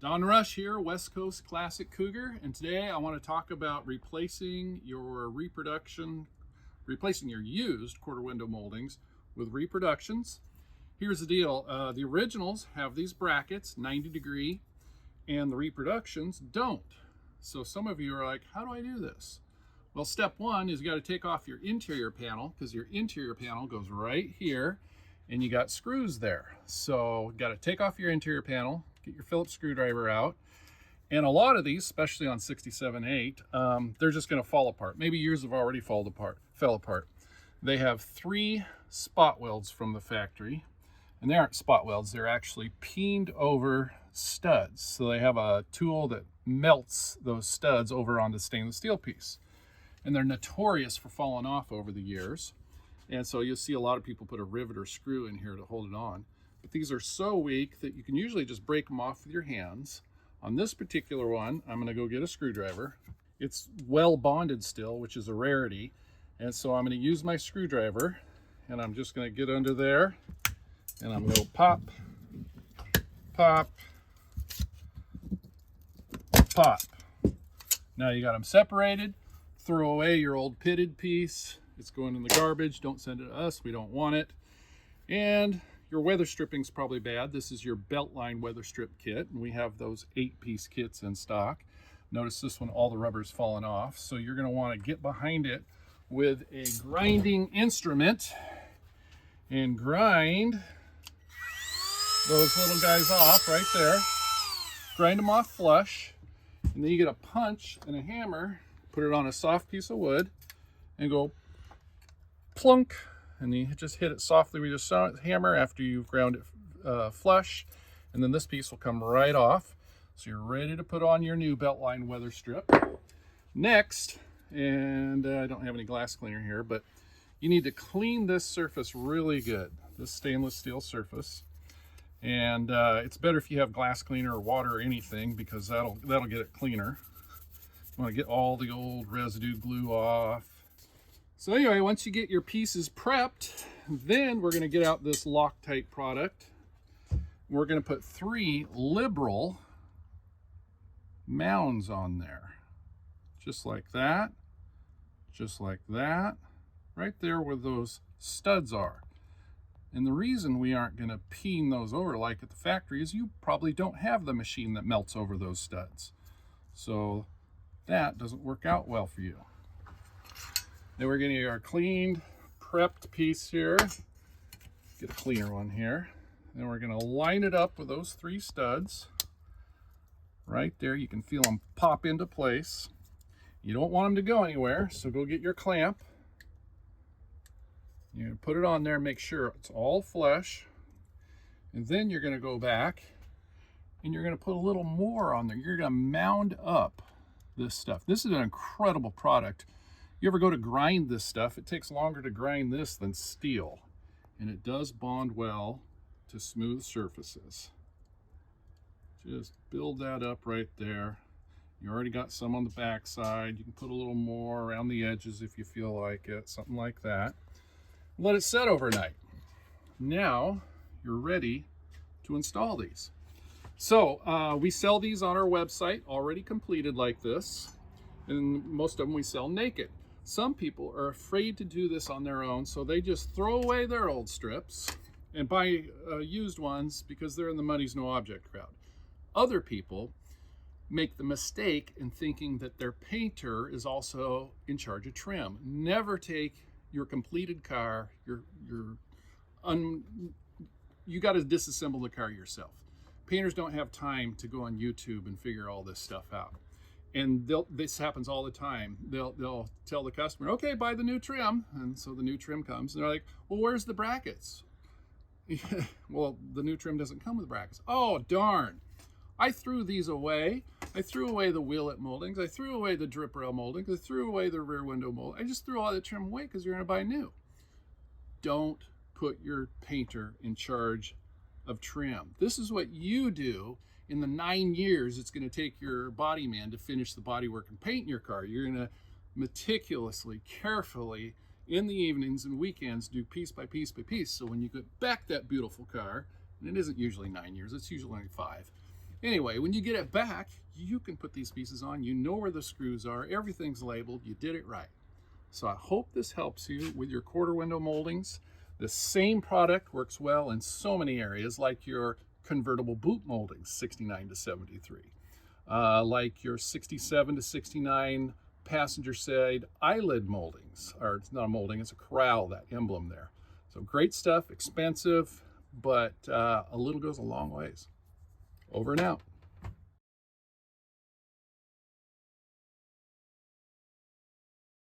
Don Rush here, West Coast Classic Cougar, and today I want to talk about replacing your used quarter window moldings with reproductions. Here's the deal, the originals have these brackets, 90 degree, and the reproductions don't. So some of you are like, how do I do this? Well, step one is you got to take off your interior panel, because your interior panel goes right here, and you got screws there. So you got to take off your interior panel, get your Phillips screwdriver out, and a lot of these, especially on 67.8, they're just going to fall apart. Maybe yours have already fell apart. They have 3 spot welds from the factory, and they aren't spot welds, they're actually peened over studs. So they have a tool that melts those studs over onto the stainless steel piece, and they're notorious for falling off over the years. And so you'll see a lot of people put a rivet or screw in here to hold it on. But these are so weak that you can usually just break them off with your hands. On this particular one, I'm going to go get a screwdriver. It's well bonded still, which is a rarity. And so I'm going to use my screwdriver, and I'm just going to get under there, and I'm going to go pop, pop, pop. Now you got them separated. Throw away your old pitted piece. It's going in the garbage. Don't send it to us. We don't want it. And your weather stripping's probably bad. This is your Beltline weather strip kit, and we have those 8-piece kits in stock. Notice this one, all the rubber's fallen off. So you're going to want to get behind it with a grinding instrument and grind those little guys off right there. Grind them off flush, and then you get a punch and a hammer, put it on a soft piece of wood, and go plunk, and you just hit it softly with your hammer after you've ground it flush, and then this piece will come right off. So you're ready to put on your new Beltline weather strip. Next, and I don't have any glass cleaner here, but you need to clean this surface really good, this stainless steel surface. And it's better if you have glass cleaner or water or anything, because that'll get it cleaner. You want to get all the old residue glue off. So anyway, once you get your pieces prepped, then we're going to get out this Loctite product. We're going to put 3 liberal mounds on there. Just like that. Just like that. Right there where those studs are. And the reason we aren't going to peen those over like at the factory is you probably don't have the machine that melts over those studs. So that doesn't work out well for you. Then we're getting our cleaned, prepped piece here. Get a cleaner one here. Then we're going to line it up with those 3 studs. Right there, you can feel them pop into place. You don't want them to go anywhere, so go get your clamp. You put it on there, make sure it's all flush. And then you're going to go back and you're going to put a little more on there. You're going to mound up this stuff. This is an incredible product. You ever go to grind this stuff, it takes longer to grind this than steel. And it does bond well to smooth surfaces. Just build that up right there. You already got some on the back side. You can put a little more around the edges if you feel like it, something like that. Let it set overnight. Now you're ready to install these. So we sell these on our website already completed like this, and most of them we sell naked. Some people are afraid to do this on their own, so they just throw away their old strips and buy used ones because they're in the money's no object crowd. Other people make the mistake in thinking that their painter is also in charge of trim. Never take your completed car, you got to disassemble the car yourself. Painters don't have time to go on YouTube and figure all this stuff out. And this happens all the time. They'll tell the customer, okay, buy the new trim. And so the new trim comes, and they're like, well, where's the brackets? Well, the new trim doesn't come with brackets. Oh, darn. I threw these away. I threw away the wheelet moldings. I threw away the drip rail moldings. I threw away the rear window mold. I just threw all that trim away because you're going to buy new. Don't put your painter in charge of trim. This is what you do in the 9 years it's going to take your body man to finish the bodywork and paint your car. You're going to meticulously, carefully, in the evenings and weekends, do piece by piece by piece. So when you get back that beautiful car, and it isn't usually 9 years, it's usually only 5, Anyway, when you get it back, you can put these pieces on. You know where the screws are. Everything's labeled. You did it right. So I hope this helps you with your quarter window moldings. The same product works well in so many areas, like your convertible boot moldings, 69 to 73. Like your 67 to 69 passenger side eyelid moldings, or it's not a molding, it's a corral, that emblem there. So great stuff, expensive, but a little goes a long ways. Over and out.